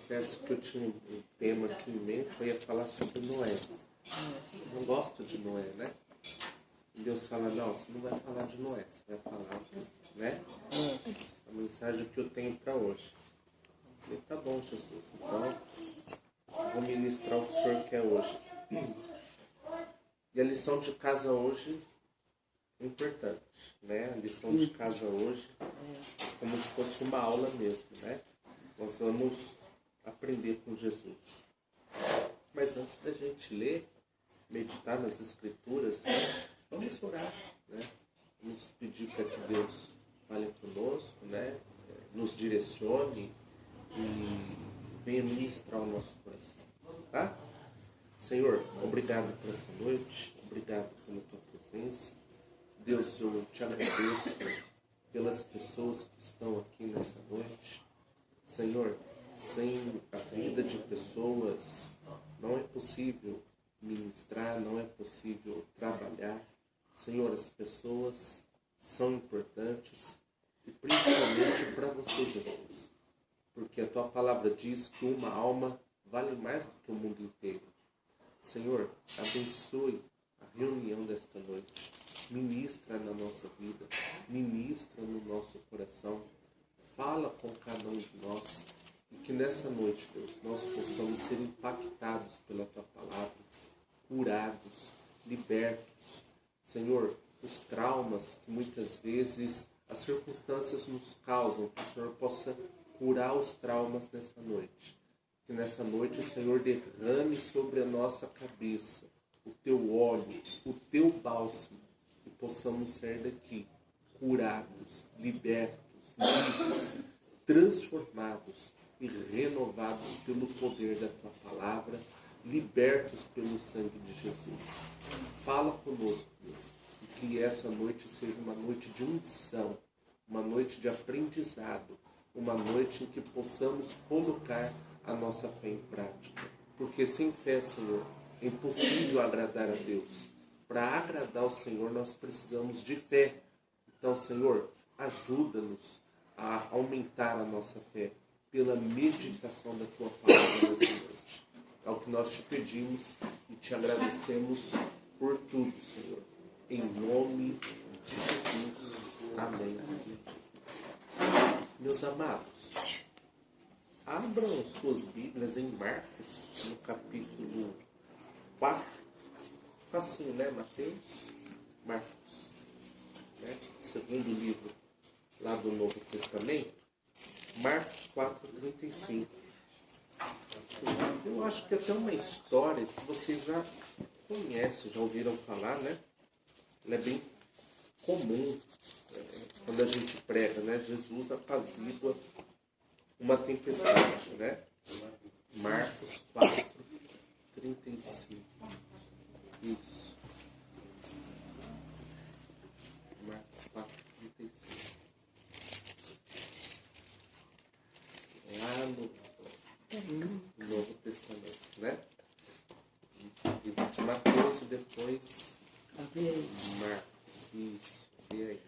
confesso que eu tinha um tema aqui em mente, eu ia falar sobre Noé. Eu não gosto de Noé, né? E Deus fala, não, você não vai falar de Noé, você vai falar, né? A mensagem que eu tenho para hoje. Eu falei, tá bom, Jesus, então vou ministrar o que o Senhor quer hoje. E a lição de casa hoje é importante, né? A lição de casa hoje é como se fosse uma aula mesmo, né? Nós vamos aprender com Jesus. Mas antes da gente ler, meditar nas Escrituras, vamos orar, né? Vamos pedir para que Deus fale conosco, né? Nos direcione e venha ministrar o nosso coração, tá? Senhor, obrigado por essa noite, obrigado pela tua presença. Deus, eu te agradeço pelas pessoas que estão aqui nessa noite. Senhor, sem a vida de pessoas não é possível ministrar, não é possível trabalhar. Senhor, as pessoas são importantes e principalmente para você, Jesus. Porque a tua palavra diz que uma alma vale mais do que o mundo inteiro. Senhor, abençoe a reunião desta noite. Ministra na nossa vida, ministra no nosso coração. Fala com cada um de nós e que nessa noite, Deus, nós possamos ser impactados pela tua palavra, curados, libertos. Senhor, os traumas que muitas vezes as circunstâncias nos causam, que o Senhor possa curar os traumas nessa noite. Que nessa noite o Senhor derrame sobre a nossa cabeça o teu óleo, o teu bálsamo, e possamos sair daqui curados, libertos, livres, transformados e renovados pelo poder da tua palavra, libertos pelo sangue de Jesus. Fala conosco, Deus, e que essa noite seja uma noite de unção, uma noite de aprendizado, uma noite em que possamos colocar a nossa fé em prática. Porque sem fé, Senhor, é impossível agradar a Deus. Para agradar ao Senhor, nós precisamos de fé. Então, Senhor, ajuda-nos a aumentar a nossa fé pela meditação da tua palavra nessa noite. É o que nós te pedimos e te agradecemos por tudo, Senhor. Em nome de Jesus. Amém. Meus amados, abram suas Bíblias em Marcos, no capítulo 4. Facinho, né, Mateus? Marcos. Né? Segundo livro lá do Novo Testamento. Marcos 4:35. Eu acho que é até uma história que vocês já conhecem, já ouviram falar, né? Ela é bem comum quando a gente prega, né? Jesus apazigua uma tempestade, né? Marcos 4:35. Isso. Marcos 4:35. Lá no Novo Testamento, né? Livro de Mateus e depois Marcos. Isso. E aí?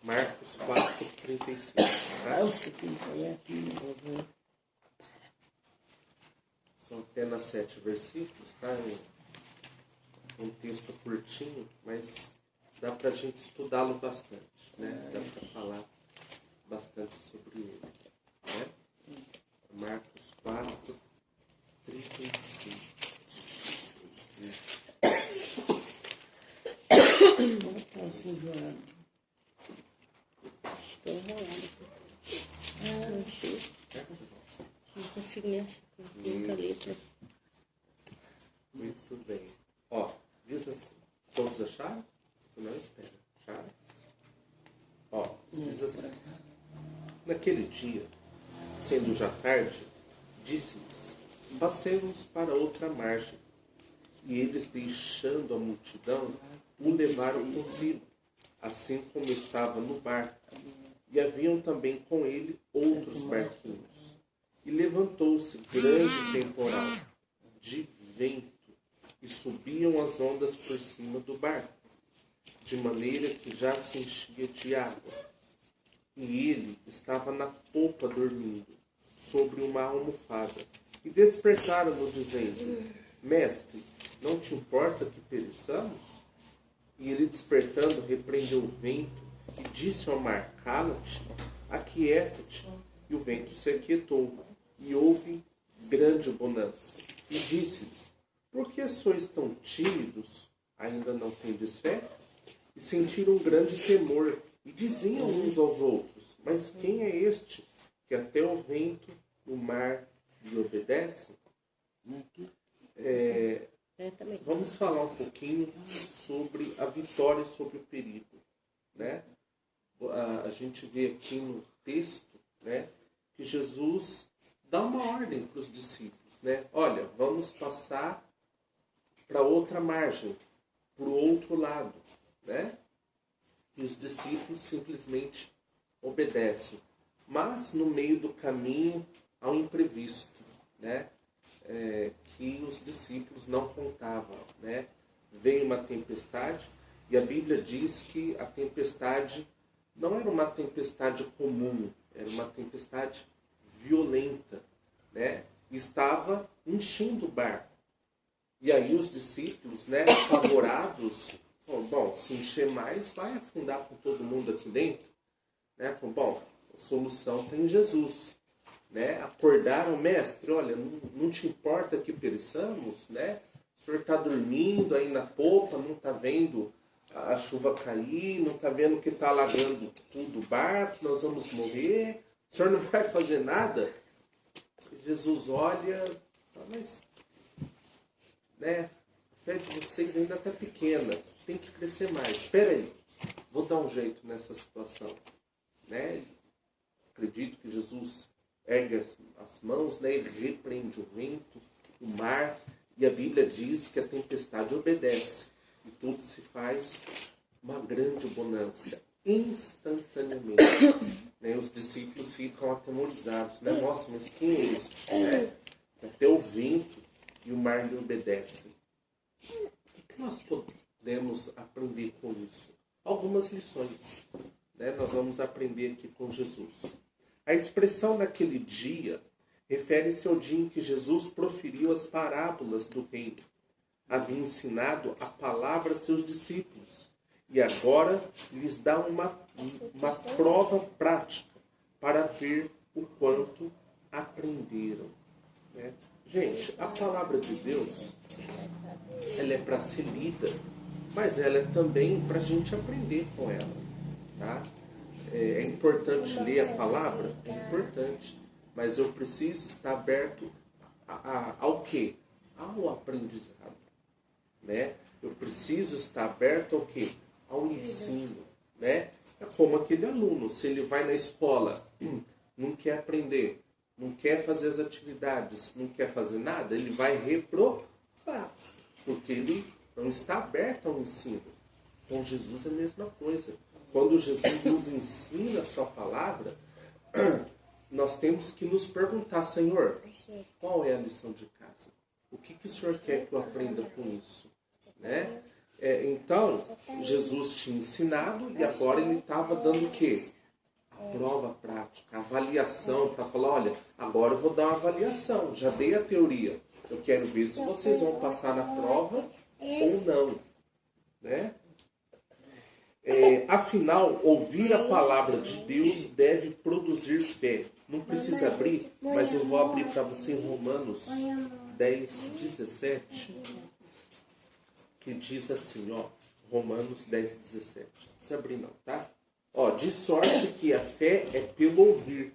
Marcos 4:35. Tá? Você tem que olhar aqui no governo. São apenas 7 versículos, tá? Um texto curtinho, mas dá pra gente estudá-lo bastante, né? Dá pra falar bastante sobre ele, né? Marcos 4:35. Como está você enrolando? Estou enrolando. Não sei. Não consigo nem achar. Muita letra. Muito bem. Ó, diz assim. Todos acharam? Você não espera. Acharam? Ó, diz assim. Naquele dia, sendo já tarde, disse-lhes: passemos para outra margem. E eles, deixando a multidão, o levaram consigo, assim como estava no barco. E haviam também com ele outros barquinhos. E levantou-se grande temporal de vento, e subiam as ondas por cima do barco, de maneira que já se enchia de água. E ele estava na popa dormindo. sobre uma almofada e despertaram-no, dizendo: Mestre, não te importa que pereçamos? E ele, despertando, repreendeu o vento e disse ao mar: Cala-te, aquieta-te. E o vento se aquietou, e houve grande bonança. E disse-lhes: Por que sois tão tímidos? Ainda não tendes fé? E sentiram grande temor, e diziam uns aos outros: Mas quem é este que até o vento e o mar lhe obedecem? Vamos falar um pouquinho sobre a vitória sobre o perigo, né? A gente vê aqui no texto, né, que Jesus dá uma ordem para os discípulos, né? Olha, vamos passar para outra margem, para o outro lado, né? E os discípulos simplesmente obedecem. Mas no meio do caminho há um imprevisto, né? Que os discípulos não contavam, né? Veio uma tempestade e a Bíblia diz que a tempestade não era uma tempestade comum, era uma tempestade violenta, né? Estava enchendo o barco. E aí os discípulos, né, apavorados, falaram: bom, se encher mais, vai afundar com todo mundo aqui dentro, né? Falaram: bom, a solução tem Jesus. Né? Acordaram: mestre, olha, não te importa que pereçamos, né? O senhor está dormindo aí na popa, não está vendo a chuva cair, não está vendo que está alagando tudo o barco, nós vamos morrer, o senhor não vai fazer nada? Jesus olha, mas, né, a fé de vocês ainda está pequena, tem que crescer mais. Espera aí, vou dar um jeito nessa situação, né? Acredito que Jesus ergue as mãos, né? Ele repreende o vento, o mar, e a Bíblia diz que a tempestade obedece e tudo se faz uma grande bonança instantaneamente, né? Os discípulos ficam atemorizados, né? Nossa, mas quem é esse? Né? Até o vento e o mar lhe obedecem. O que nós podemos aprender com isso? Algumas lições, né? Nós vamos aprender aqui com Jesus. A expressão naquele dia refere-se ao dia em que Jesus proferiu as parábolas do reino. Havia ensinado a palavra a seus discípulos e agora lhes dá uma prova prática para ver o quanto aprenderam. Né? Gente, a palavra de Deus, ela é para ser lida, mas ela é também para a gente aprender com ela. Tá? É importante ler a palavra? É importante. Mas eu preciso estar aberto ao quê? Ao aprendizado. Né? Eu preciso estar aberto ao quê? Ao ensino. Né? É como aquele aluno. Se ele vai na escola, não quer aprender, não quer fazer as atividades, não quer fazer nada, ele vai reprovar. Porque ele não está aberto ao ensino. Com Jesus é a mesma coisa. Quando Jesus nos ensina a sua palavra, nós temos que nos perguntar: Senhor, qual é a lição de casa? O que o Senhor quer que eu aprenda com isso? Né? Então, Jesus tinha ensinado e agora ele estava dando o quê? A prova prática, a avaliação, para falar: olha, agora eu vou dar uma avaliação, já dei a teoria, eu quero ver se vocês vão passar na prova ou não. Né? Afinal, ouvir a palavra de Deus deve produzir fé. Não precisa abrir, mas eu vou abrir para você em Romanos 10, 17, que diz assim, ó, Romanos 10, 17. Não precisa abrir não, tá? Ó, de sorte que a fé é pelo ouvir,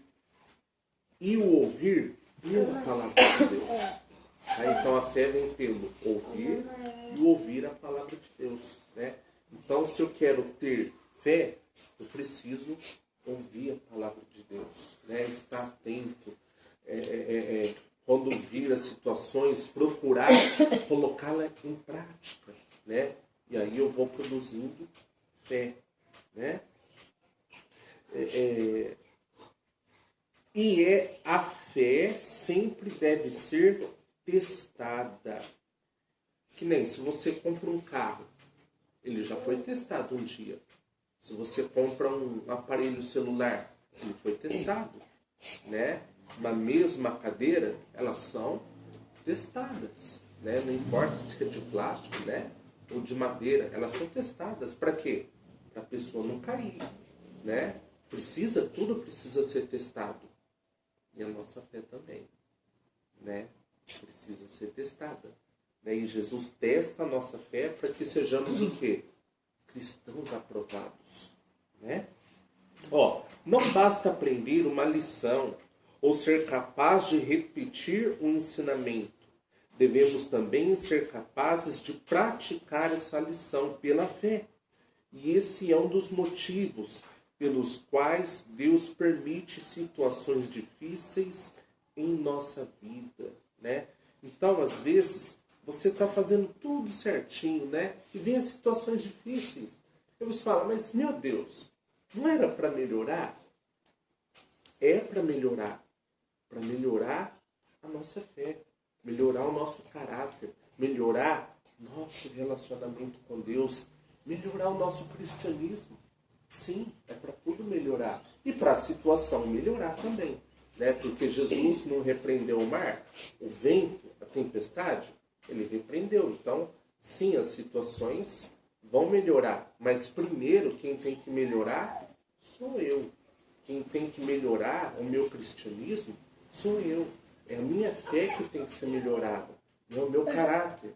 e o ouvir pela palavra de Deus. Então a fé vem pelo ouvir e o ouvir a palavra de Deus, né? Então, se eu quero ter fé, eu preciso ouvir a palavra de Deus, né? Estar atento, quando vir as situações, procurar colocá-la em prática, né? E aí eu vou produzindo fé, né? A fé sempre deve ser testada. Que nem se você compra um carro, ele já foi testado um dia. Se você compra um aparelho celular, ele foi testado, né? uma mesma cadeira, elas são testadas, né? Não importa se é de plástico, né? Ou de madeira, elas são testadas. Para quê? Para a pessoa não cair, né? Tudo precisa ser testado. E a nossa fé também, né? Precisa ser testada. Né? E Jesus testa a nossa fé para que sejamos o quê? Cristãos aprovados, né? Não basta aprender uma lição ou ser capaz de repetir um ensinamento. Devemos também ser capazes de praticar essa lição pela fé. E esse é um dos motivos pelos quais Deus permite situações difíceis em nossa vida, né? Então, às vezes, você está fazendo tudo certinho, né? E vem as situações difíceis. E você fala, mas, meu Deus, não era para melhorar? É para melhorar. Para melhorar a nossa fé. Melhorar o nosso caráter. Melhorar nosso relacionamento com Deus. Melhorar o nosso cristianismo. Sim, é para tudo melhorar. E para a situação melhorar também. Né? Porque Jesus não repreendeu o mar, o vento, a tempestade, ele repreendeu. Então, sim, as situações vão melhorar. Mas primeiro, quem tem que melhorar sou eu. Quem tem que melhorar o meu cristianismo sou eu. É a minha fé que tem que ser melhorada. É o meu caráter.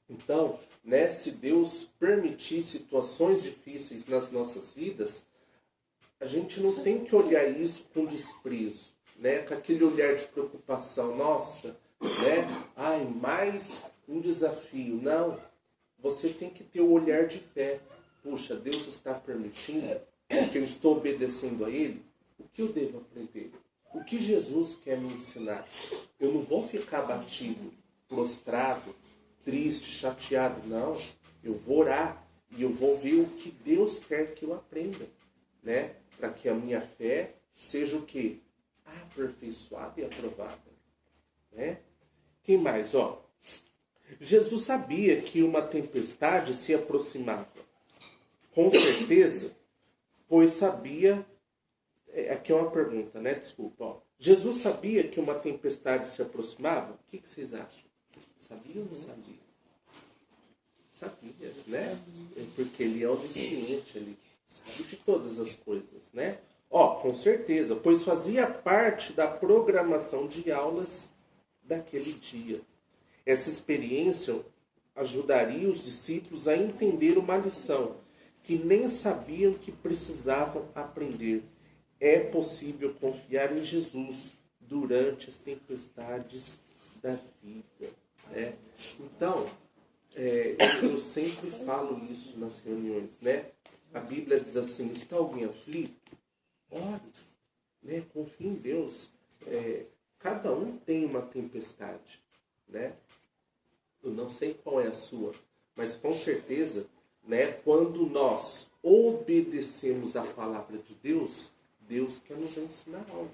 Então, né, se Deus permitir situações difíceis nas nossas vidas, a gente não tem que olhar isso com desprezo, né, com aquele olhar de preocupação. Nossa, né, mais um desafio. Não, você tem que ter o olhar de fé. Puxa, Deus está permitindo, porque eu estou obedecendo a Ele. O que eu devo aprender? O que Jesus quer me ensinar? Eu não vou ficar abatido, prostrado, triste, chateado. Não, eu vou orar e eu vou ver o que Deus quer que eu aprenda, né? Para que a minha fé seja o quê? Aperfeiçoada e aprovada, né? Quem mais? Jesus sabia que uma tempestade se aproximava. Com certeza, pois sabia... Aqui é uma pergunta, né? Desculpa. Jesus sabia que uma tempestade se aproximava? O que vocês acham? Sabia ou não sabia? Sabia, né? Porque ele é onisciente, ele sabe de todas as coisas, né? Com certeza, pois fazia parte da programação de aulas daquele dia. Essa experiência ajudaria os discípulos a entender uma lição que nem sabiam que precisavam aprender. É possível confiar em Jesus durante as tempestades da vida, né? Então, eu sempre falo isso nas reuniões, né? A Bíblia diz assim, está alguém aflito? Ore, né? Confie em Deus. Cada um tem uma tempestade, né? Eu não sei qual é a sua, mas com certeza, né, quando nós obedecemos a palavra de Deus, Deus quer nos ensinar algo,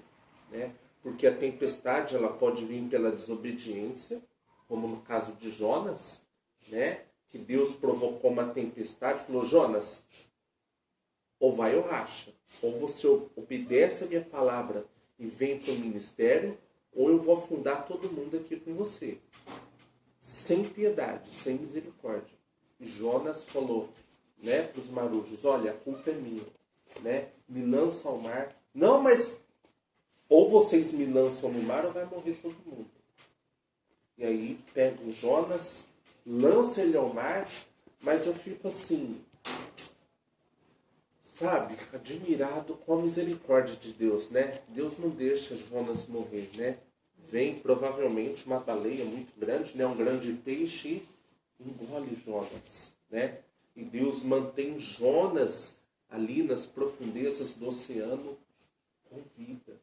né? Porque a tempestade ela pode vir pela desobediência, como no caso de Jonas, né? Que Deus provocou uma tempestade e falou, Jonas, ou vai ou racha. Ou você obedece a minha palavra e vem para o ministério, ou eu vou afundar todo mundo aqui com você. Sem piedade, sem misericórdia. E Jonas falou, né, para os marujos, olha, a culpa é minha. Né? Me lança ao mar. Não, mas ou vocês me lançam no mar ou vai morrer todo mundo. E aí pega o Jonas, lança ele ao mar, mas eu fico assim, sabe, admirado com a misericórdia de Deus, né? Deus não deixa Jonas morrer, né? Vem provavelmente uma baleia muito grande, né? Um grande peixe e engole Jonas, né? E Deus mantém Jonas ali nas profundezas do oceano com vida.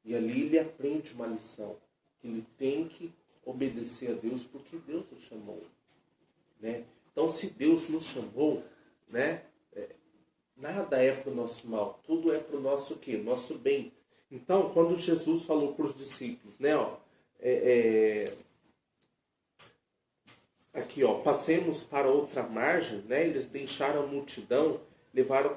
E ali ele aprende uma lição. Que ele tem que obedecer a Deus porque Deus o chamou. Né? Então, se Deus nos chamou, né, nada é para o nosso mal. Tudo é para o nosso quê? Nosso bem. Então, quando Jesus falou para os discípulos, né, aqui, passemos para outra margem, né, eles deixaram a multidão, levaram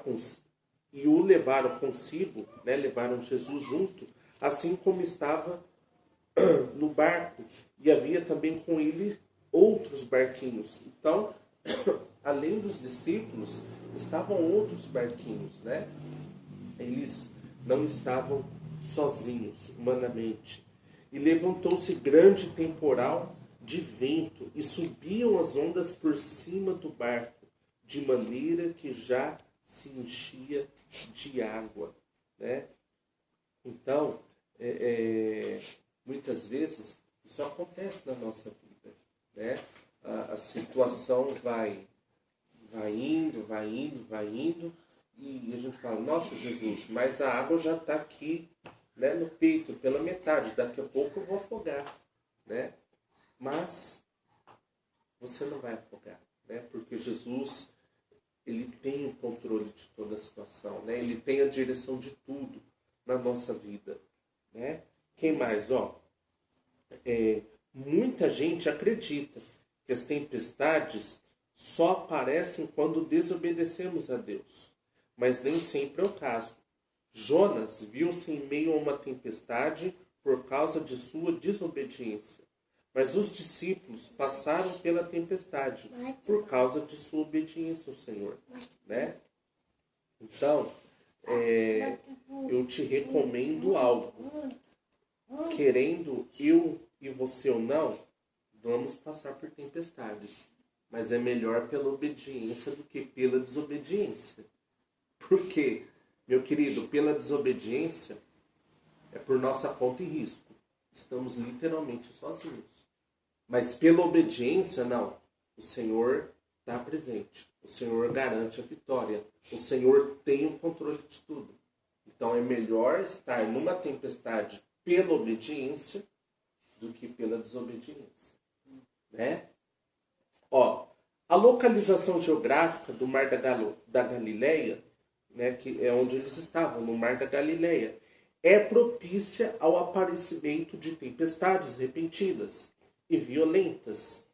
consigo, né, levaram Jesus junto, assim como estava no barco, e havia também com ele outros barquinhos. Então, além dos discípulos, estavam outros barquinhos, né? Eles não estavam sozinhos, humanamente. E levantou-se grande temporal de vento, e subiam as ondas por cima do barco, de maneira que já se enchia de água, né? Então, muitas vezes, isso acontece na nossa vida, né? A situação vai indo, e a gente fala, nossa, Jesus, mas a água já está aqui, né, no peito, pela metade, daqui a pouco eu vou afogar, né? Mas você não vai afogar, né? Porque Jesus, ele tem o controle de toda a situação, né? Ele tem a direção de tudo na nossa vida, né? Quem mais? Muita gente acredita que as tempestades só aparecem quando desobedecemos a Deus, mas nem sempre é o caso. Jonas viu-se em meio a uma tempestade por causa de sua desobediência, mas os discípulos passaram pela tempestade por causa de sua obediência ao Senhor, né? Então, eu te recomendo algo. Querendo eu e você ou não, vamos passar por tempestades. Mas é melhor pela obediência do que pela desobediência. Por quê? Meu querido, pela desobediência é por nossa conta e risco. Estamos literalmente sozinhos. Mas pela obediência, não. O Senhor está presente. O Senhor garante a vitória. O Senhor tem o controle de tudo. Então é melhor estar numa tempestade pela obediência do que pela desobediência, né? A localização geográfica do Mar da Galileia, né, que é onde eles estavam, no Mar da Galileia, é propícia ao aparecimento de tempestades repentinas e violentas.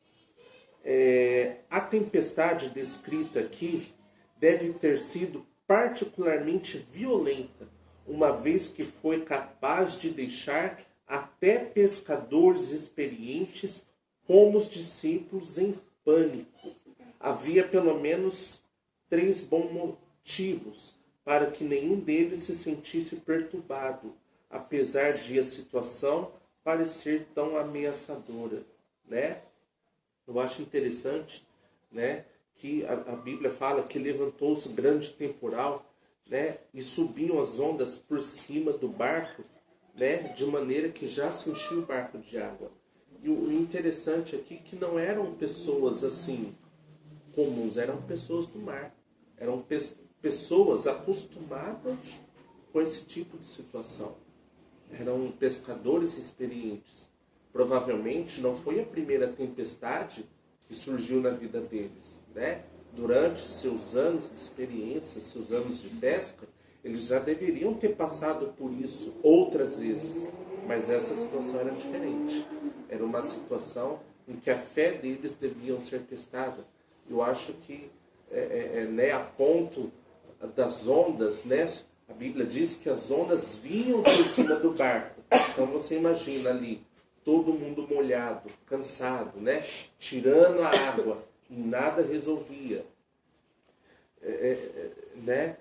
A tempestade descrita aqui deve ter sido particularmente violenta, uma vez que foi capaz de deixar até pescadores experientes como os discípulos em pânico. Havia pelo menos 3 bons motivos para que nenhum deles se sentisse perturbado, apesar de a situação parecer tão ameaçadora, né? Eu acho interessante, né, que a Bíblia fala que levantou-se grande temporal, né, e subiam as ondas por cima do barco, né, de maneira que já se enchia o barco de água. E o interessante aqui é que não eram pessoas assim comuns, eram pessoas do mar. Eram pessoas acostumadas com esse tipo de situação. Eram pescadores experientes. Provavelmente não foi a primeira tempestade que surgiu na vida deles, né? Durante seus anos de experiência, seus anos de pesca, eles já deveriam ter passado por isso outras vezes, mas essa situação era diferente. Era uma situação em que a fé deles devia ser testada. Eu acho que, né, a ponto das ondas, né, a Bíblia diz que as ondas vinham por cima do barco. Então você imagina ali, todo mundo molhado, cansado, né, tirando a água, e nada resolvia. Né?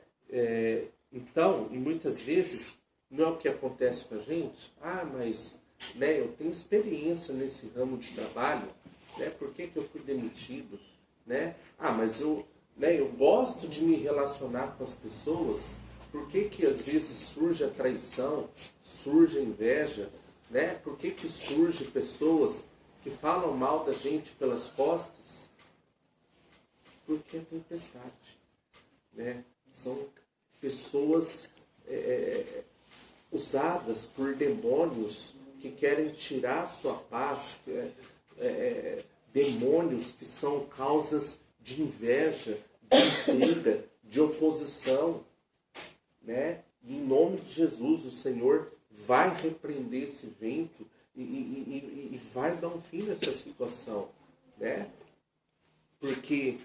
Então, e muitas vezes, não é o que acontece com a gente. Mas, né, eu tenho experiência nesse ramo de trabalho, né? Por que eu fui demitido? Né? Mas eu gosto de me relacionar com as pessoas. Por que às vezes surge a traição, surge a inveja? Né? Por que surge pessoas que falam mal da gente pelas costas? Porque é tempestade. Né? São pessoas usadas por demônios que querem tirar sua paz, demônios que são causas de inveja, de intriga, de oposição, né? Em nome de Jesus, o Senhor vai repreender esse vento e vai dar um fim nessa situação, né? Porque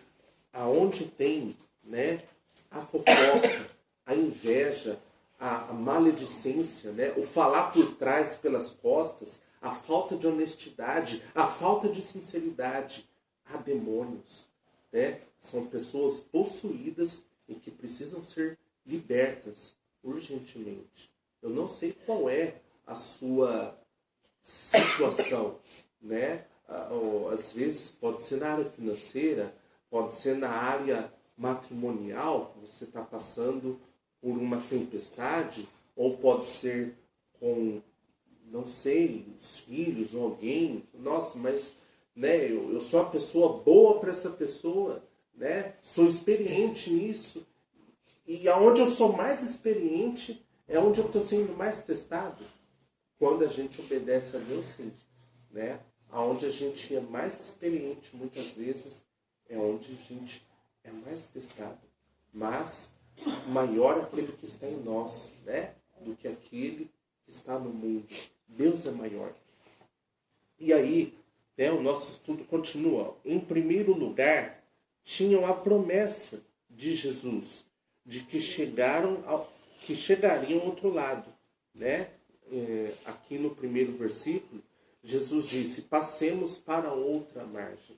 aonde tem, né, a fofoca, a inveja, a maledicência, né? O falar por trás, pelas costas, a falta de honestidade, a falta de sinceridade. Há demônios, né? São pessoas possuídas e que precisam ser libertas urgentemente. Eu não sei qual é a sua situação, né? Às vezes pode ser na área financeira, pode ser na área matrimonial, você está passando por uma tempestade, ou pode ser com, não sei, os filhos, ou alguém. Nossa, mas né, eu sou uma pessoa boa para essa pessoa, né? Sou experiente nisso. E aonde eu sou mais experiente é onde eu estou sendo mais testado. Quando a gente obedece a Deus, sim, né? Aonde a gente é mais experiente, muitas vezes, é onde a gente é mais testado. Mas maior aquele que está em nós, né? Do que aquele que está no mundo. Deus é maior. E aí, né, o nosso estudo continua. Em primeiro lugar, tinham a promessa de Jesus, de que chegariam ao outro lado, né? Aqui no primeiro versículo, Jesus disse, passemos para outra margem.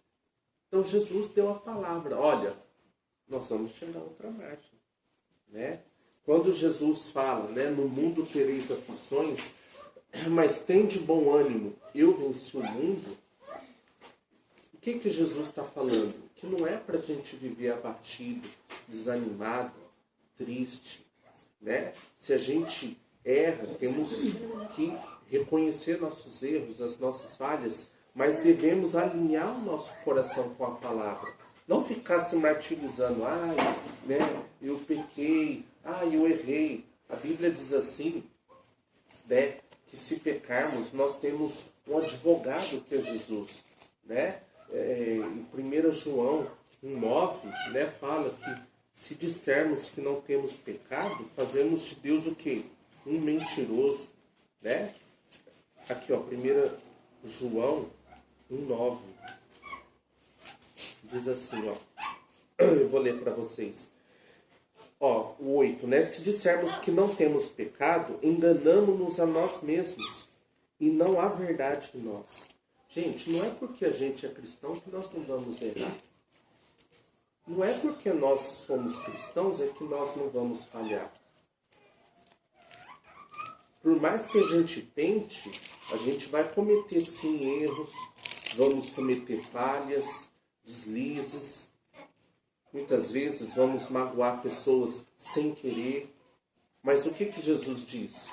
Então Jesus deu a palavra, olha, nós vamos chegar a outra margem, né? Quando Jesus fala, né, no mundo tereis aflições, mas tem de bom ânimo, eu venci o mundo. O que Jesus está falando? Que não é para a gente viver abatido, desanimado, triste, né? Se a gente erra, temos que reconhecer nossos erros, as nossas falhas, mas devemos alinhar o nosso coração com a palavra. Não ficar se martirizando, ai, né, eu pequei, ai, eu errei. A Bíblia diz assim, né, que se pecarmos, nós temos um advogado que é Jesus, né? Em 1 João 1,9, né, fala que se dissermos que não temos pecado, fazemos de Deus o quê? Um mentiroso, né? Aqui, ó, 1 João 1,9. Diz assim, ó. Eu vou ler para vocês. Ó, o 8, né? Se dissermos que não temos pecado, enganamos-nos a nós mesmos. E não há verdade em nós. Gente, não é porque a gente é cristão que nós não vamos errar. Não é porque nós somos cristãos é que nós não vamos falhar. Por mais que a gente tente, a gente vai cometer sim erros, vamos cometer falhas, deslizes. Muitas vezes vamos magoar pessoas sem querer. Mas o que Jesus disse?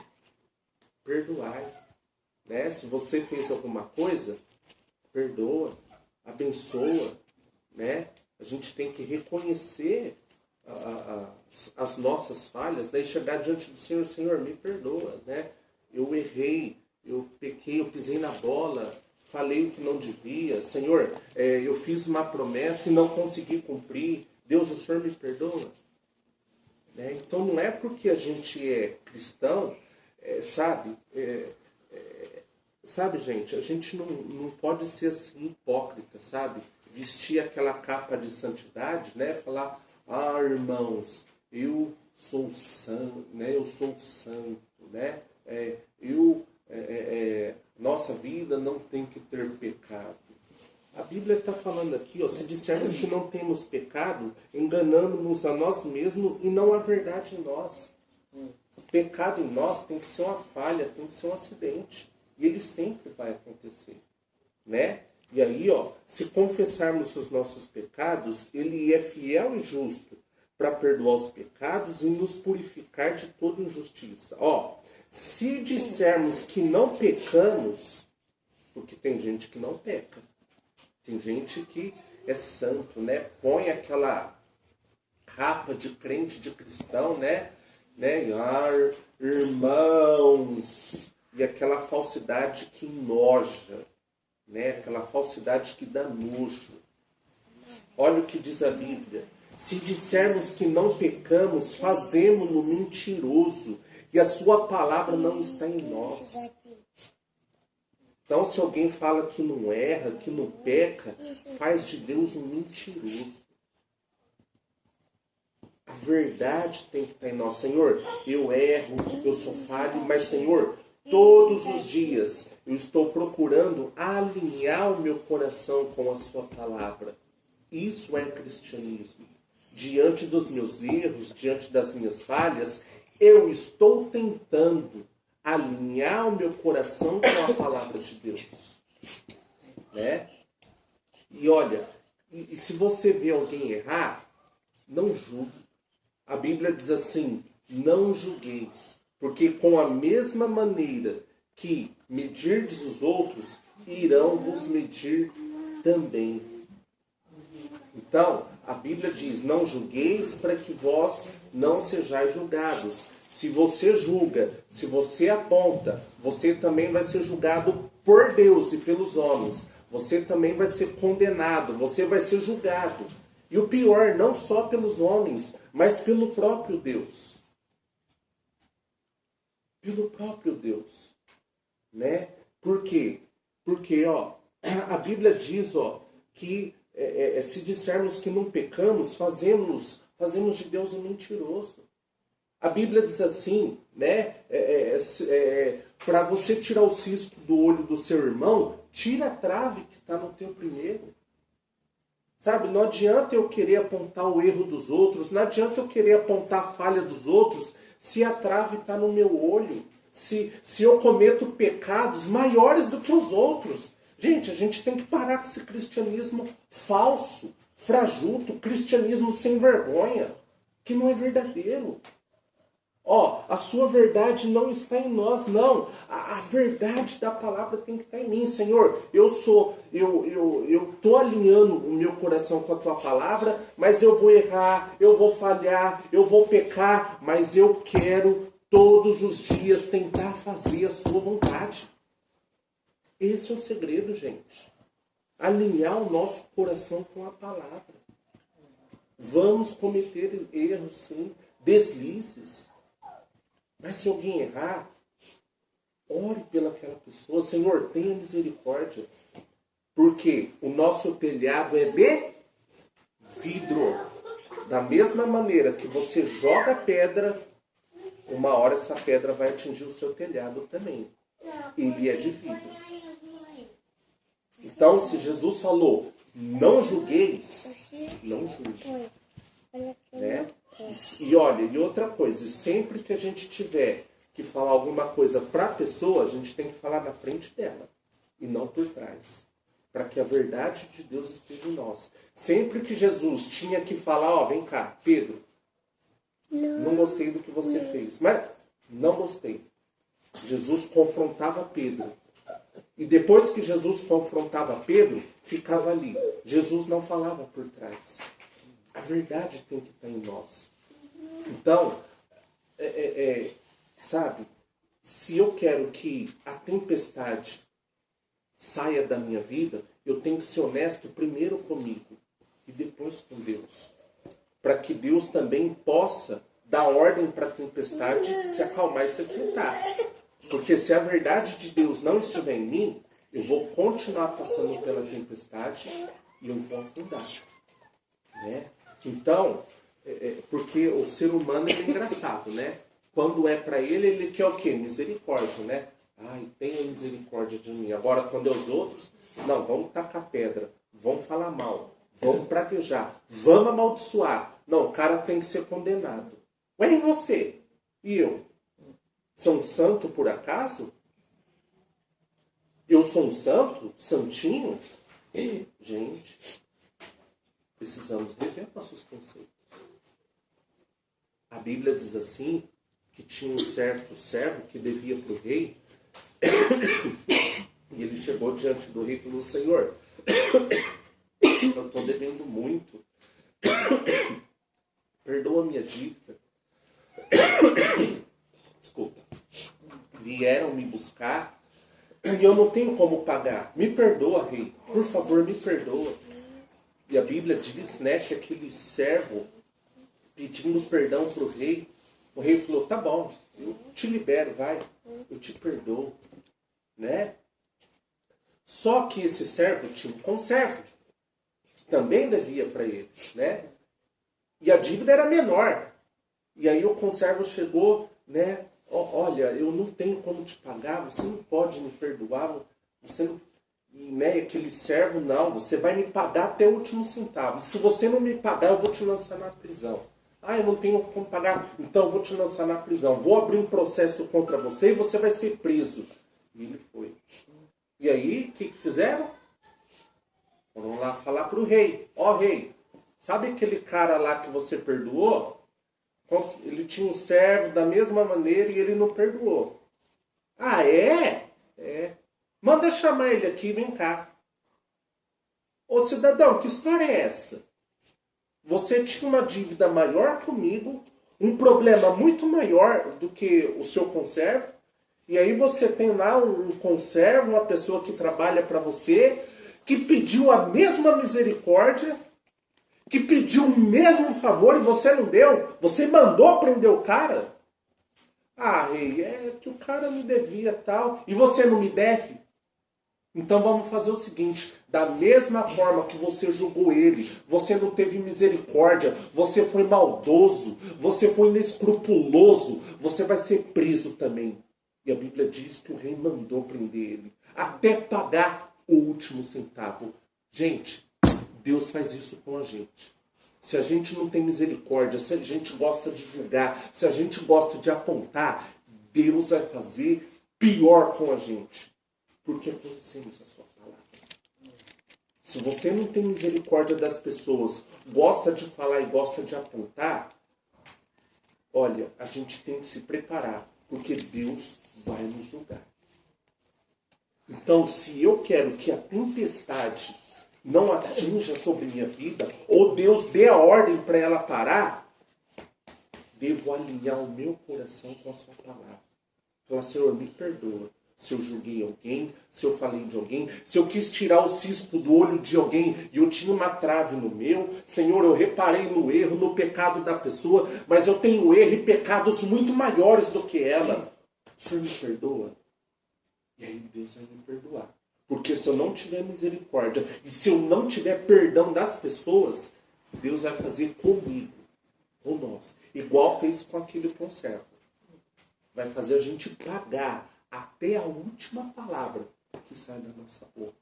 Perdoai. Né? Se você fez alguma coisa, perdoa, abençoa, né? A gente tem que reconhecer as nossas falhas, né? E chegar diante do Senhor, Senhor, me perdoa, né? Eu errei, eu pequei, eu pisei na bola, falei o que não devia. Senhor, eu fiz uma promessa e não consegui cumprir. Deus, o Senhor me perdoa? Né? Então não é porque a gente é cristão, sabe, gente, a gente não pode ser assim hipócrita, sabe? Vestir aquela capa de santidade, né? Falar, irmãos, eu sou santo, né? Eu sou santo, né? Nossa vida não tem que ter pecado. A Bíblia está falando aqui, ó, se dissermos que não temos pecado, enganamos-nos a nós mesmos e não há verdade em nós. O pecado em nós tem que ser uma falha, tem que ser um acidente. E ele sempre vai acontecer, né? E aí, ó, se confessarmos os nossos pecados, ele é fiel e justo para perdoar os pecados e nos purificar de toda injustiça. Ó, se dissermos que não pecamos, porque tem gente que não peca, tem gente que é santo, né? Põe aquela capa de crente, de cristão, né? Irmãos, e aquela falsidade que enoja, né? Aquela falsidade que dá nojo. Olha o que diz a Bíblia. Se dissermos que não pecamos, fazemo-no mentiroso, e a sua palavra não está em nós. Então, se alguém fala que não erra, que não peca, faz de Deus um mentiroso. A verdade tem que estar em nós. Senhor, eu erro, eu sou falho, mas Senhor, todos os dias eu estou procurando alinhar o meu coração com a sua palavra. Isso é cristianismo. Diante dos meus erros, diante das minhas falhas, eu estou tentando alinhar o meu coração com a palavra de Deus. Né? E olha, e se você vê alguém errar, não julgue. A Bíblia diz assim, não julgueis, porque com a mesma maneira que medirdes os outros, irão vos medir também. Então, a Bíblia diz, não julgueis para que vós não sejais julgados. Se você julga, se você aponta, você também vai ser julgado por Deus e pelos homens. Você também vai ser condenado, você vai ser julgado. E o pior, não só pelos homens, mas pelo próprio Deus. Pelo próprio Deus. Né? Por quê? Porque a Bíblia diz que se dissermos que não pecamos, fazemos de Deus um mentiroso. A Bíblia diz assim, né? Para você tirar o cisco do olho do seu irmão, tira a trave que está no teu primeiro. Sabe, não adianta eu querer apontar o erro dos outros, não adianta eu querer apontar a falha dos outros, se a trave está no meu olho, se eu cometo pecados maiores do que os outros. Gente, a gente tem que parar com esse cristianismo falso, frajuto, cristianismo sem vergonha, que não é verdadeiro. A sua verdade não está em nós, não. A verdade da palavra tem que estar em mim. Senhor, eu estou alinhando o meu coração com a tua palavra, mas eu vou errar, eu vou falhar, eu vou pecar, mas eu quero todos os dias tentar fazer a sua vontade. Esse é o segredo, gente. Alinhar o nosso coração com a palavra. Vamos cometer erros, sim, deslizes. Mas se alguém errar, ore pelaquela pessoa. Senhor, tenha misericórdia. Porque o nosso telhado é de vidro. Da mesma maneira que você joga pedra, uma hora essa pedra vai atingir o seu telhado também. Ele é de vidro. Então, se Jesus falou, não julgueis, não julgue. Né? E olha, e outra coisa, sempre que a gente tiver que falar alguma coisa para a pessoa, a gente tem que falar na frente dela e não por trás, para que a verdade de Deus esteja em nós. Sempre que Jesus tinha que falar, vem cá, Pedro, não gostei do que você fez, mas não gostei. Jesus confrontava Pedro. E depois que Jesus confrontava Pedro, ficava ali. Jesus não falava por trás. A verdade tem que estar em nós. Então, sabe, se eu quero que a tempestade saia da minha vida, eu tenho que ser honesto primeiro comigo e depois com Deus. Para que Deus também possa dar ordem para a tempestade se acalmar e se aquietar. Porque se a verdade de Deus não estiver em mim, eu vou continuar passando pela tempestade e eu vou afundar. Né? Então, porque o ser humano é engraçado, né? Quando é para ele, ele quer o quê? Misericórdia, né? Ai, tenha misericórdia de mim. Agora, quando é os outros, não, vamos tacar pedra, vamos falar mal, vamos praguejar, vamos amaldiçoar. Não, o cara tem que ser condenado. Ué, e você? E eu? Sou um santo por acaso? Eu sou um santo? Santinho? Gente, precisamos rever nossos conceitos. A Bíblia diz assim, que tinha um certo servo que devia para o rei, e ele chegou diante do rei e falou, Senhor, eu estou devendo muito, perdoa a minha dívida. Desculpa. Vieram me buscar e eu não tenho como pagar. Me perdoa, rei. Por favor, me perdoa. E a Bíblia diz, né, que aquele servo pedindo perdão para o rei falou, tá bom, eu te libero, vai, eu te perdoo. Né? Só que esse servo tinha um conservo, que também devia para ele. Né? E a dívida era menor. E aí o conservo chegou, né? Olha, eu não tenho como te pagar, você não pode me perdoar, você não... E, né, aquele servo, não, você vai me pagar até o último centavo. Se você não me pagar, eu vou te lançar na prisão. Ah, eu não tenho como pagar, então eu vou te lançar na prisão. Vou abrir um processo contra você e você vai ser preso. E ele foi. E aí, o que fizeram? Foram lá falar para o rei. Ó, rei, sabe aquele cara lá que você perdoou? Ele tinha um servo da mesma maneira e ele não perdoou. Ah, é? É. Manda chamar ele aqui, vem cá. Ô cidadão, que história é essa? Você tinha uma dívida maior comigo, um problema muito maior do que o seu conservo, e aí você tem lá um conservo, uma pessoa que trabalha para você, que pediu a mesma misericórdia, que pediu o mesmo favor e você não deu? Você mandou prender o cara? Ah, rei, é que o cara me devia tal, e você não me deve? Então vamos fazer o seguinte, da mesma forma que você julgou ele, você não teve misericórdia, você foi maldoso, você foi inescrupuloso, você vai ser preso também. E a Bíblia diz que o rei mandou prender ele, até pagar o último centavo. Gente, Deus faz isso com a gente. Se a gente não tem misericórdia, se a gente gosta de julgar, se a gente gosta de apontar, Deus vai fazer pior com a gente. Porque conhecemos a sua palavra. Se você não tem misericórdia das pessoas, gosta de falar e gosta de apontar, olha, a gente tem que se preparar, porque Deus vai nos julgar. Então, se eu quero que a tempestade não atinja sobre minha vida, ou Deus dê a ordem para ela parar, devo alinhar o meu coração com a sua palavra. Falar, Senhor, me perdoa. Se eu julguei alguém, se eu falei de alguém, se eu quis tirar o cisco do olho de alguém e eu tinha uma trave no meu, Senhor, eu reparei no erro, no pecado da pessoa, mas eu tenho erro e pecados muito maiores do que ela. O Senhor me perdoa? E aí Deus vai me perdoar. Porque se eu não tiver misericórdia e se eu não tiver perdão das pessoas, Deus vai fazer comigo, com nós, igual fez com aquele conservo. Vai fazer a gente pagar até a última palavra que sai da nossa boca.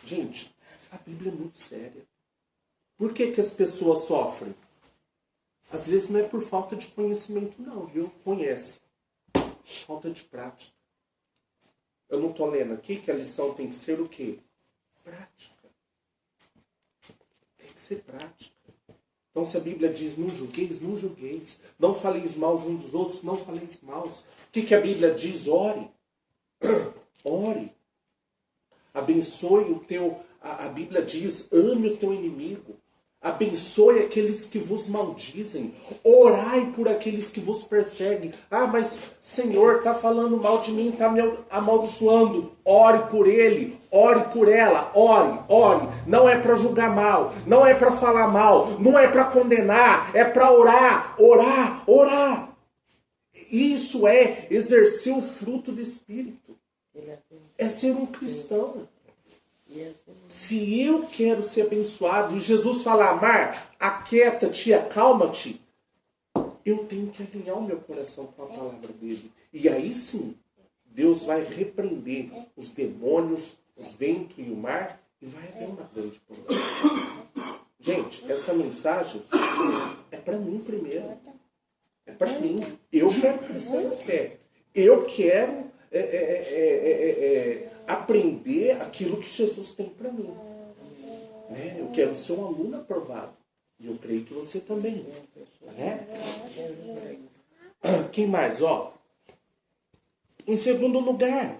Gente, a Bíblia é muito séria. Por que as pessoas sofrem? Às vezes não é por falta de conhecimento não, viu? Conhece. Falta de prática. Eu não estou lendo aqui que a lição tem que ser o quê? Prática. Tem que ser prática. Então se a Bíblia diz não julgueis, não julgueis. Não faleis mal uns dos outros, não faleis mal. O que a Bíblia diz? Ore. Ore. Abençoe o teu... A Bíblia diz, ame o teu inimigo. Abençoe aqueles que vos maldizem. Orai por aqueles que vos perseguem. Ah, mas Senhor, está falando mal de mim, está me amaldiçoando. Ore por ele, ore por ela, ore, ore. Não é para julgar mal, não é para falar mal, não é para condenar, é para orar, orar, orar. Isso é exercer o fruto do Espírito. É ser um cristão. Se eu quero ser abençoado e Jesus fala, Mar, aquieta-te, acalma-te, eu tenho que alinhar o meu coração com a palavra dele. E aí sim, Deus vai repreender os demônios, o vento e o mar e vai haver uma grande provisão. Gente, essa mensagem é para mim primeiro. É para mim. Eu quero crescer na fé. Eu quero aprender aquilo que Jesus tem para mim. Né? Eu quero ser um aluno aprovado. E eu creio que você também. Né? Quem mais? Ó. Em segundo lugar,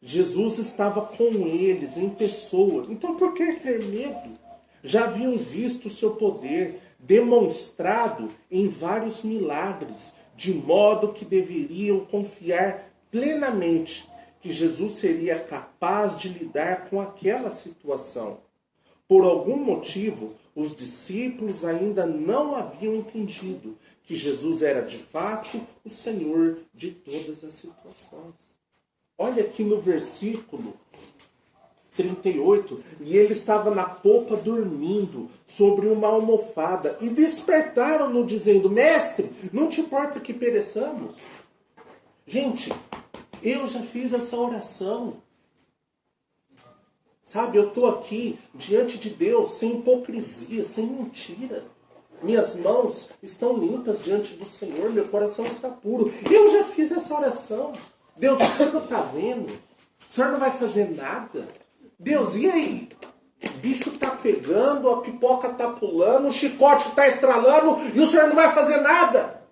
Jesus estava com eles em pessoa. Então por que ter medo? Já haviam visto o seu poder demonstrado em vários milagres, de modo que deveriam confiar plenamente que Jesus seria capaz de lidar com aquela situação. Por algum motivo, os discípulos ainda não haviam entendido que Jesus era de fato o Senhor de todas as situações. Olha aqui no versículo 38, e ele estava na popa dormindo sobre uma almofada, e despertaram-no dizendo: mestre, não te importa que pereçamos? Gente, eu já fiz essa oração. Sabe, eu estou aqui diante de Deus sem hipocrisia, sem mentira. Minhas mãos estão limpas diante do Senhor, meu coração está puro. Eu já fiz essa oração. Deus, o Senhor não está vendo? O Senhor não vai fazer nada? Deus, e aí? O bicho está pegando, a pipoca está pulando, o chicote está estralando e o Senhor não vai fazer nada?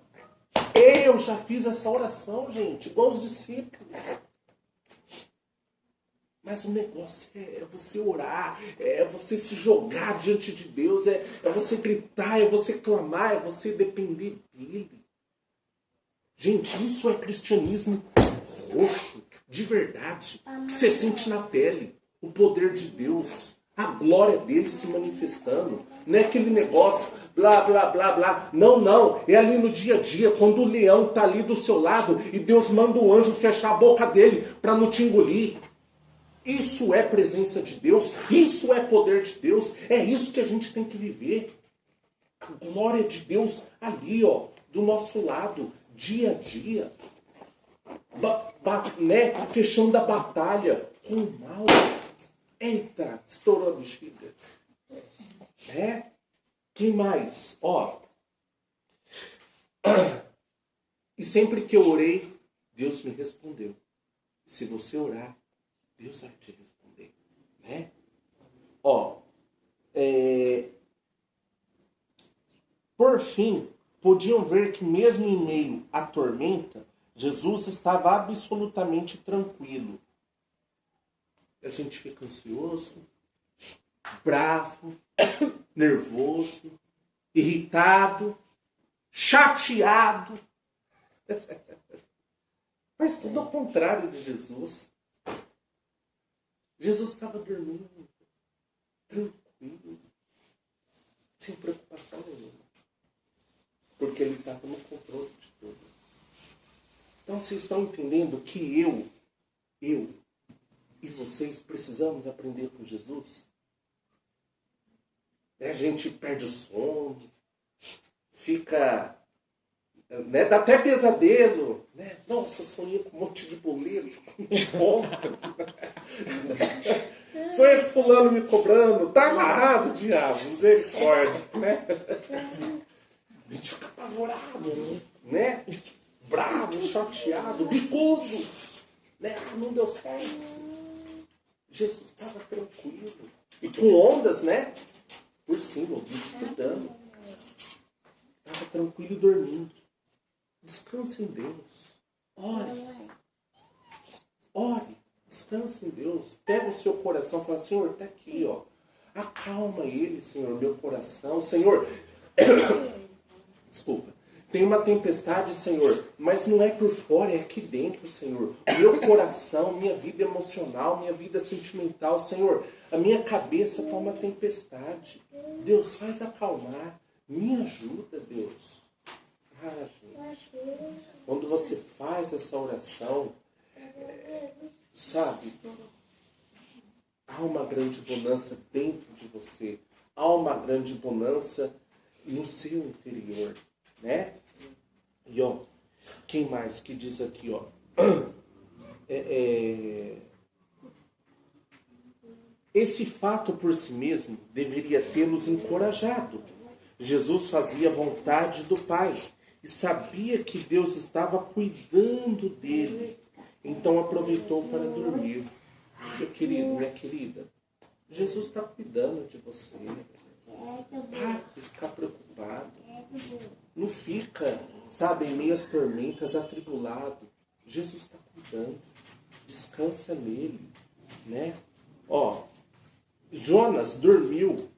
Eu já fiz essa oração, gente, igual os discípulos. Mas o negócio é você orar, é você se jogar diante de Deus, é você gritar, é você clamar, é você depender dele. Gente, isso é cristianismo roxo, de verdade, que você sente na pele o poder de Deus, a glória dele se manifestando. Não é aquele negócio, blá, blá, blá, blá. Não, não. É ali no dia a dia, quando o leão está ali do seu lado e Deus manda o anjo fechar a boca dele para não te engolir. Isso é presença de Deus, isso é poder de Deus, é isso que a gente tem que viver. A glória de Deus ali, ó, do nosso lado, dia a dia. Né? Fechando a batalha com o mal. Eita, estourou a bexiga. Né? Quem mais? Ó. E sempre que eu orei, Deus me respondeu. Se você orar, Deus vai te responder, né? Ó, por fim, podiam ver que mesmo em meio à tormenta, Jesus estava absolutamente tranquilo. A gente fica ansioso, bravo, nervoso, irritado, chateado. Mas tudo ao contrário de Jesus. Jesus estava dormindo, tranquilo, sem preocupação nenhuma. Porque ele estava no controle de tudo. Então vocês estão entendendo que eu e vocês precisamos aprender com Jesus? A gente perde o sono, fica... Né, dá até pesadelo, né? Nossa, sonhei com um monte de boleto, sonhei com fulano me cobrando, tá amarrado, diabo, misericórdia, né? A gente fica apavorado, né? Bravo, chateado, bicudo, né? Não deu certo. Jesus estava tranquilo e com ondas, né? Por cima, o bicho cuidando. Estava tranquilo e dormindo. Descanse em Deus. Ore. Ore. Descanse em Deus. Pega o seu coração e fala: Senhor, está aqui, ó. Acalma ele, Senhor, meu coração. Senhor, desculpa. Tem uma tempestade, Senhor, mas não é por fora, é aqui dentro, Senhor. O meu coração, minha vida emocional, minha vida sentimental, Senhor, a minha cabeça está uma tempestade. Deus, faz acalmar. Me ajuda, Deus. Ah, gente, quando você faz essa oração, sabe, há uma grande bonança dentro de você, há uma grande bonança no seu interior, né? E ó, quem mais que diz aqui, ó, esse fato por si mesmo deveria tê-los encorajado. Jesus fazia a vontade do Pai e sabia que Deus estava cuidando dele. Então aproveitou para dormir. Meu querido, minha querida, Jesus está cuidando de você. Para de ficar preocupado. Não fica, sabe, em meio às tormentas, atribulado. Jesus está cuidando. Descansa nele, né? Ó, Jonas dormiu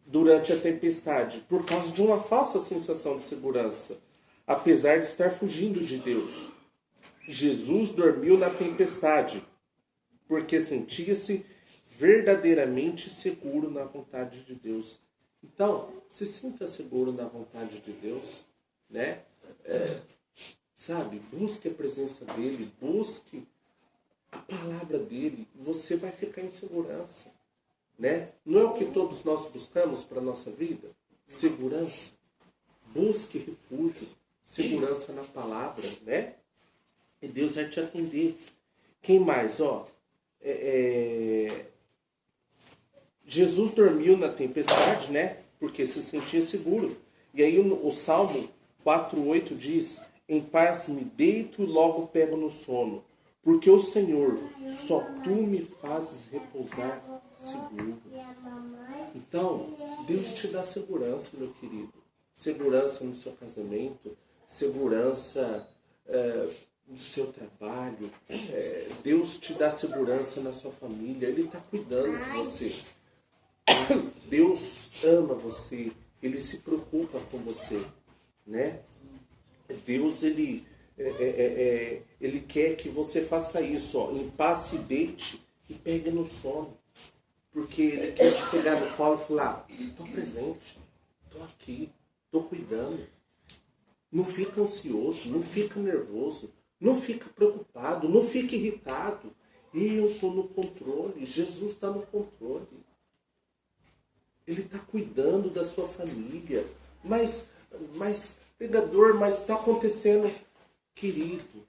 durante a tempestade por causa de uma falsa sensação de segurança, apesar de estar fugindo de Deus. Jesus dormiu na tempestade porque sentia-se verdadeiramente seguro na vontade de Deus. Então, se sinta seguro na vontade de Deus, né? Sabe, busque a presença dele, busque a palavra dele. você vai ficar em segurança, né? Não é o que todos nós buscamos para a nossa vida? Segurança. Busque refúgio, segurança na palavra, né? E Deus vai te atender. Quem mais? Jesus dormiu na tempestade, né? Porque se sentia seguro. E aí o Salmo 4:8 diz: em paz me deito e logo pego no sono, porque o Senhor, só tu me fazes repousar seguro. Então, Deus te dá segurança, meu querido. Segurança no seu casamento, segurança no seu trabalho. Deus te dá segurança na sua família. Ele está cuidando de você. Deus ama você. Ele se preocupa com você, né? Deus, ele quer que você faça isso, em paz se deite e pegue no sono. Porque Ele quer te pegar no colo e falar: estou presente, estou aqui, estou cuidando. Não fica ansioso, não fica nervoso, não fica preocupado, não fica irritado. Eu estou no controle, Jesus está no controle. Ele está cuidando da sua família. Mas pregador, mas está acontecendo. Querido,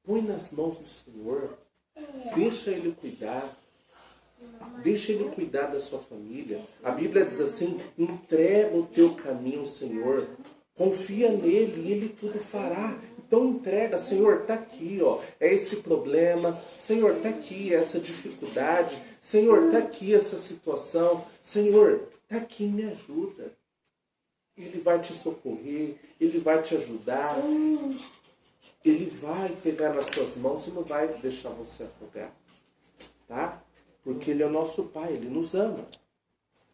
põe nas mãos do Senhor. Deixa Ele cuidar. Deixa Ele cuidar da sua família. A Bíblia diz assim: entrega o teu caminho ao Senhor. Confia nele e Ele tudo fará. Então entrega: Senhor, está aqui, é esse problema. Senhor, está aqui essa dificuldade. Senhor, está aqui essa situação. Senhor, está aqui, me ajuda. Ele vai te socorrer, Ele vai te ajudar. Ele vai pegar nas suas mãos e não vai deixar você afogar. Tá? Porque Ele é o nosso Pai, Ele nos ama.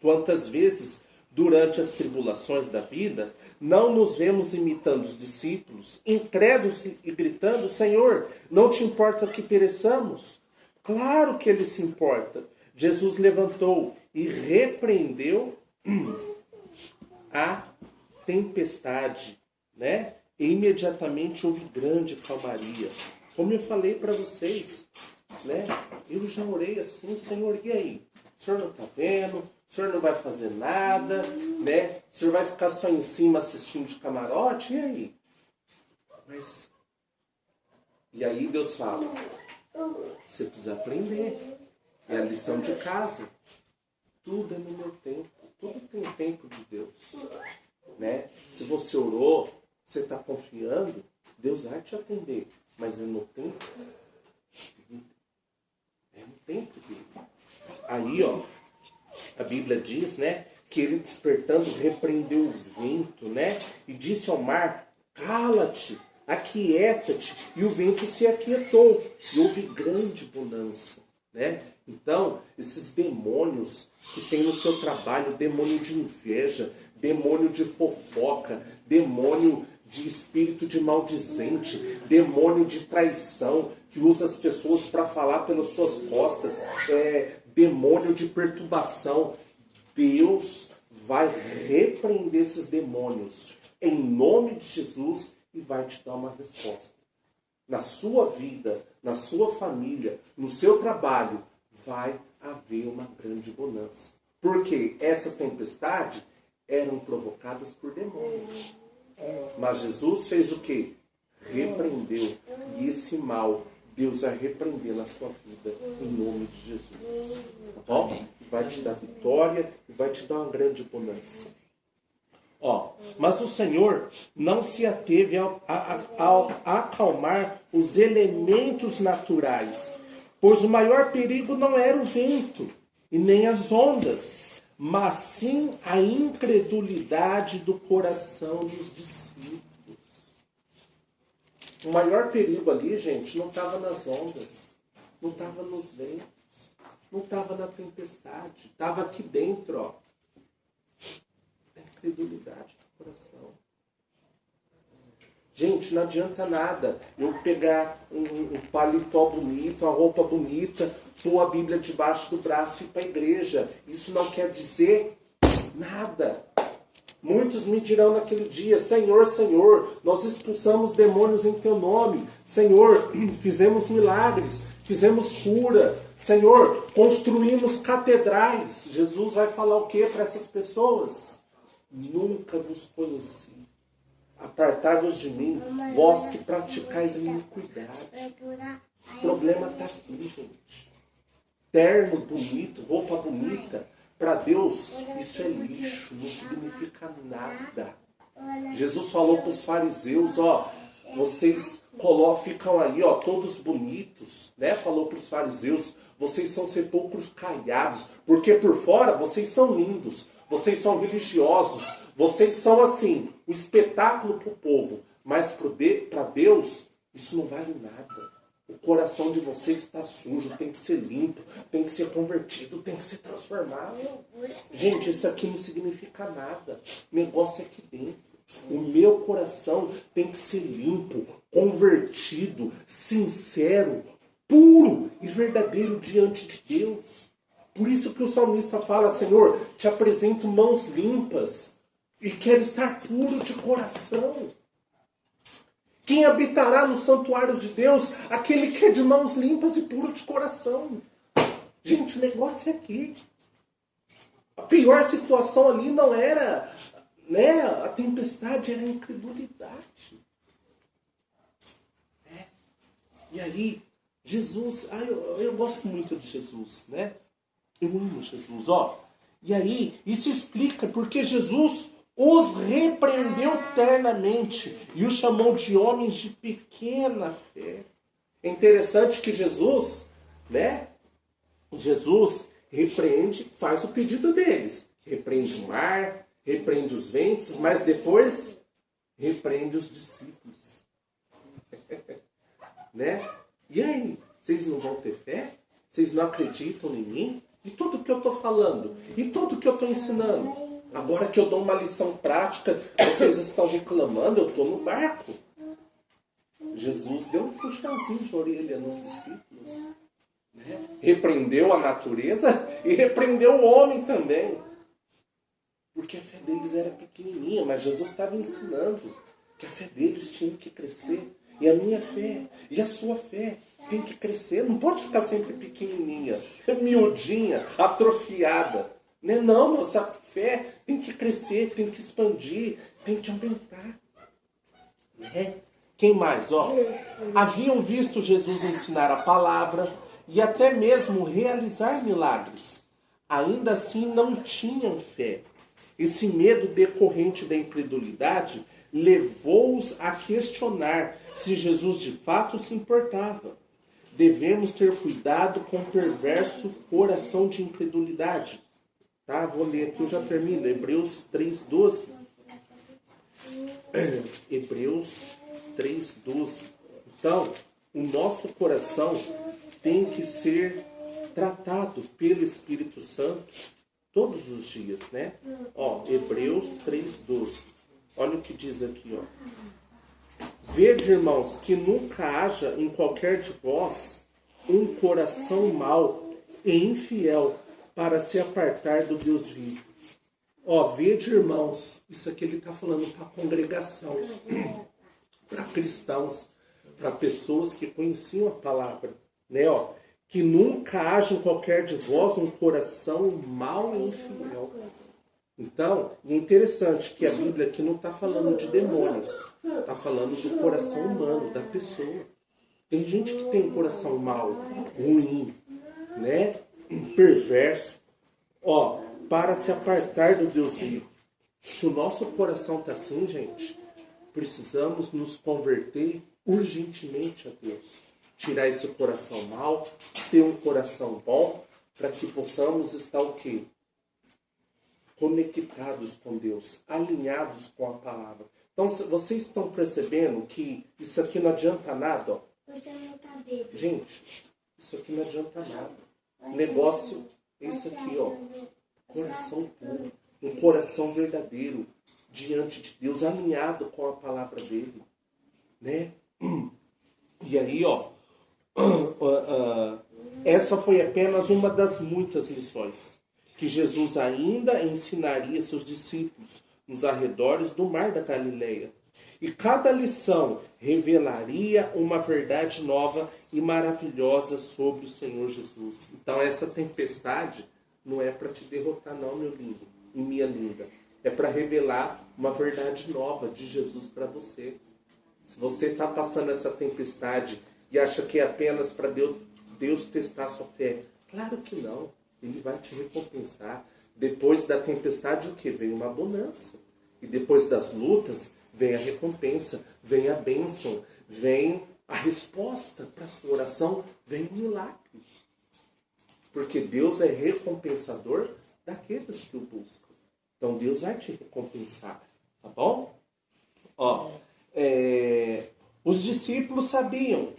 Quantas vezes, durante as tribulações da vida, não nos vemos imitando os discípulos, incrédulos e gritando: Senhor, não te importa que pereçamos? Claro que Ele se importa. Jesus levantou e repreendeu a tempestade, né? E imediatamente houve grande calmaria. Como eu falei para vocês, né? Eu já orei assim: Senhor, e aí? O Senhor não está vendo? O Senhor não vai fazer nada, né? O Senhor vai ficar só em cima assistindo de camarote? E aí? E aí Deus fala: você precisa aprender. É a lição de casa. Tudo é no meu tempo. Tudo tem o tempo de Deus, né? Se você orou, você está confiando, Deus vai te atender. Mas é no tempo dele. É no tempo dele. Aí, a Bíblia diz, né, que Ele, despertando, repreendeu o vento, né? E disse ao mar: cala-te, aquieta-te. E o vento se aquietou. E houve grande bonança, né? Então, esses demônios que tem no seu trabalho, demônio de inveja, demônio de fofoca, demônio de espírito de maldizente, demônio de traição, que usa as pessoas para falar pelas suas costas, demônio de perturbação, Deus vai repreender esses demônios em nome de Jesus e vai te dar uma resposta. Na sua vida, na sua família, no seu trabalho, vai haver uma grande bonança. Porque essa tempestade eram provocadas por demônios. Mas Jesus fez o quê? Repreendeu. E esse mal, Deus vai repreender na sua vida, em nome de Jesus. Tá bom? Vai te dar vitória e vai te dar uma grande bonança. Mas o Senhor não se ateve ao acalmar os elementos naturais, pois o maior perigo não era o vento e nem as ondas, mas sim a incredulidade do coração dos discípulos. O maior perigo ali, gente, não estava nas ondas, não estava nos ventos, não estava na tempestade, estava aqui dentro, a incredulidade do coração. Gente, não adianta nada eu pegar um paletó bonito, uma roupa bonita, pôr a Bíblia debaixo do braço e ir para a igreja. Isso não quer dizer nada. Muitos me dirão naquele dia: Senhor, Senhor, nós expulsamos demônios em Teu nome. Senhor, fizemos milagres. fizemos cura, Senhor, construímos catedrais. Jesus vai falar o que para essas pessoas? Nunca vos conheci. Apartai-vos de mim, vós que praticais a iniquidade. O problema está aqui, gente. Terno bonito, roupa bonita, para Deus isso é lixo, não significa nada. Jesus falou para os fariseus, ó, vocês ficam aí, ó, todos bonitos, né? Falou para os fariseus, vocês são sepulcros caiados, porque por fora vocês são lindos, vocês são religiosos, vocês são assim, um espetáculo para o povo, mas para Deus isso não vale nada. O coração de vocês está sujo, tem que ser limpo, tem que ser convertido, tem que ser transformado. Gente, isso aqui não significa nada. O negócio é aqui dentro. O meu coração tem que ser limpo, convertido, sincero, puro e verdadeiro diante de Deus. Por isso que o salmista fala, Senhor, te apresento mãos limpas e quero estar puro de coração. Quem habitará no santuário de Deus? Aquele que é de mãos limpas e puro de coração. Gente, o negócio é aqui. A pior situação ali não era, né, a tempestade, era a incredulidade. E aí, Jesus, eu gosto muito de Jesus, né? Eu amo Jesus, ó. E aí, isso explica porque Jesus os repreendeu ternamente e os chamou de homens de pequena fé. É interessante que Jesus, né? Jesus repreende, faz o pedido deles. Repreende o mar, repreende os ventos, mas depois repreende os discípulos. Né? E aí? Vocês não vão ter fé? Vocês não acreditam em mim? E tudo que eu estou falando? E tudo que eu estou ensinando? Agora que eu dou uma lição prática, vocês estão reclamando, eu estou no barco. Jesus deu um puxãozinho de orelha nos discípulos. Né? Repreendeu a natureza e repreendeu o homem também. Porque a fé deles era pequenininha, mas Jesus estava ensinando que a fé deles tinha que crescer. E a minha fé e a sua fé tem que crescer. Não pode ficar sempre pequenininha, miudinha, atrofiada. Né? Não, nossa fé tem que crescer, tem que expandir, tem que aumentar. Né? Quem mais? Ó, haviam visto Jesus ensinar a palavra e até mesmo realizar milagres. Ainda assim não tinham fé. Esse medo decorrente da incredulidade levou-os a questionar se Jesus de fato se importava. Devemos ter cuidado com o perverso coração de incredulidade. Tá? Vou ler aqui, eu já termino. Hebreus 3:12. Hebreus 3:12. Então, o nosso coração tem que ser tratado pelo Espírito Santo todos os dias, né? Ó, Hebreus 3:12. Olha o que diz aqui, ó. Vede, irmãos, que nunca haja em qualquer de vós um coração mau e infiel para se apartar do Deus vivo. Ó, vede, irmãos, isso aqui ele está falando para a congregação, para cristãos, para pessoas que conheciam a palavra, né? Ó, que nunca haja em qualquer de vós um coração mau e infiel. Então, é interessante que a Bíblia aqui não está falando de demônios, está falando do coração humano, da pessoa. Tem gente que tem um coração mau, ruim, né? Perverso, ó, para se apartar do Deus vivo. Se o nosso coração está assim, gente, precisamos nos converter urgentemente a Deus. Tirar esse coração mau, ter um coração bom, para que possamos estar o quê? Conectados com Deus, alinhados com a palavra. Então, vocês estão percebendo que isso aqui não adianta nada, ó. Gente, isso aqui não adianta nada. O negócio é isso aqui, ó. Coração puro, um coração verdadeiro diante de Deus, alinhado com a palavra dele, né? E aí, ó, essa foi apenas uma das muitas lições que Jesus ainda ensinaria seus discípulos nos arredores do mar da Galileia. E cada lição revelaria uma verdade nova e maravilhosa sobre o Senhor Jesus. Então essa tempestade não é para te derrotar não, meu lindo e minha linda. É para revelar uma verdade nova de Jesus para você. Se você está passando essa tempestade e acha que é apenas para Deus testar a sua fé, claro que não. Ele vai te recompensar. Depois da tempestade, o que? Vem uma bonança. E depois das lutas, vem a recompensa, vem a bênção, vem a resposta para a sua oração, vem o milagre. Porque Deus é recompensador daqueles que o buscam. Então Deus vai te recompensar, tá bom? Ó, os discípulos sabiam,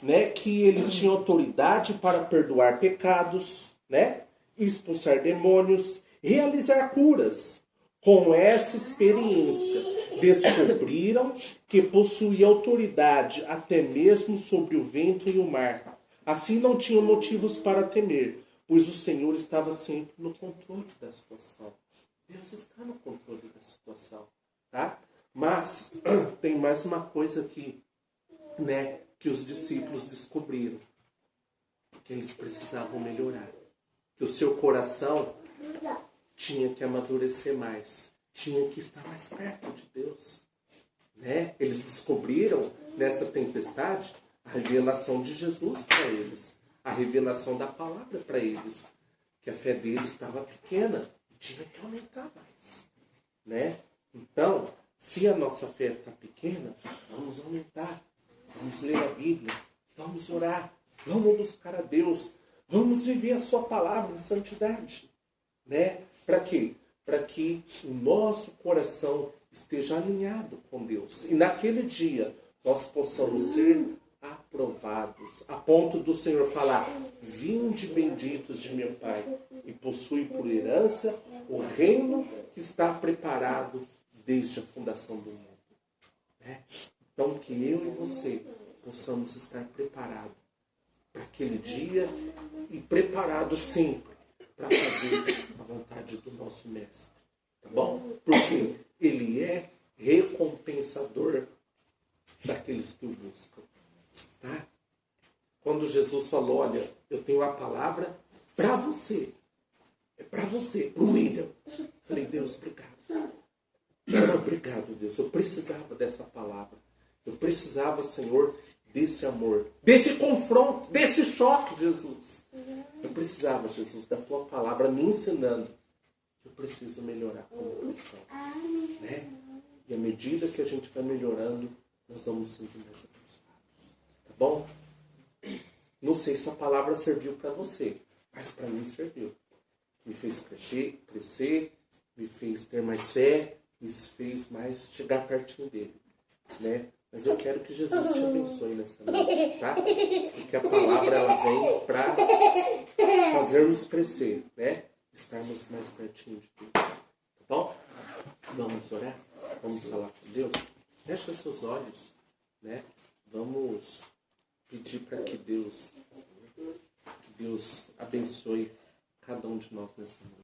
né, que ele tinha autoridade para perdoar pecados, né, expulsar demônios, realizar curas. Com essa experiência, descobriram que possuía autoridade até mesmo sobre o vento e o mar. Assim não tinham motivos para temer, pois o Senhor estava sempre no controle da situação. Deus está no controle da situação, tá? Mas tem mais uma coisa aqui, né, que os discípulos descobriram, que eles precisavam melhorar, que o seu coração tinha que amadurecer mais, tinha que estar mais perto de Deus, né? Eles descobriram nessa tempestade a revelação de Jesus para eles, a revelação da palavra para eles, que a fé deles estava pequena e tinha que aumentar mais, né? Então, se a nossa fé está pequena, vamos aumentar, vamos ler a Bíblia, vamos orar, vamos buscar a Deus, vamos viver a sua palavra em santidade, né? Para quê? Para que o nosso coração esteja alinhado com Deus. E naquele dia nós possamos ser aprovados. A ponto do Senhor falar: vinde benditos de meu Pai, e possui por herança o reino que está preparado desde a fundação do mundo. Né? Então que eu e você possamos estar preparados para aquele dia e preparados sempre para fazer a vontade do nosso Mestre. Tá bom? Porque Ele é recompensador daqueles que o buscam. Tá? Quando Jesus falou: olha, eu tenho a palavra para você. É para você, para o William. Eu falei: Deus, obrigado. Obrigado, Deus. Eu precisava dessa palavra. Eu precisava, Senhor, desse amor, desse confronto, desse choque, Jesus. Eu precisava, Jesus, da tua palavra me ensinando que eu preciso melhorar como cristão. Né? E à medida que a gente vai melhorando, nós vamos sendo mais abençoados. Tá bom? Não sei se a palavra serviu para você, mas para mim serviu. Me fez crescer, me fez ter mais fé, me fez mais chegar pertinho dele. Né? Mas eu quero que Jesus te abençoe nessa noite, tá? Porque a palavra ela vem para fazermos crescer, né? Estarmos mais pertinho de Deus. Tá bom? Vamos orar? Vamos falar com Deus? Fecha seus olhos, né? Vamos pedir para que Deus abençoe cada um de nós nessa noite.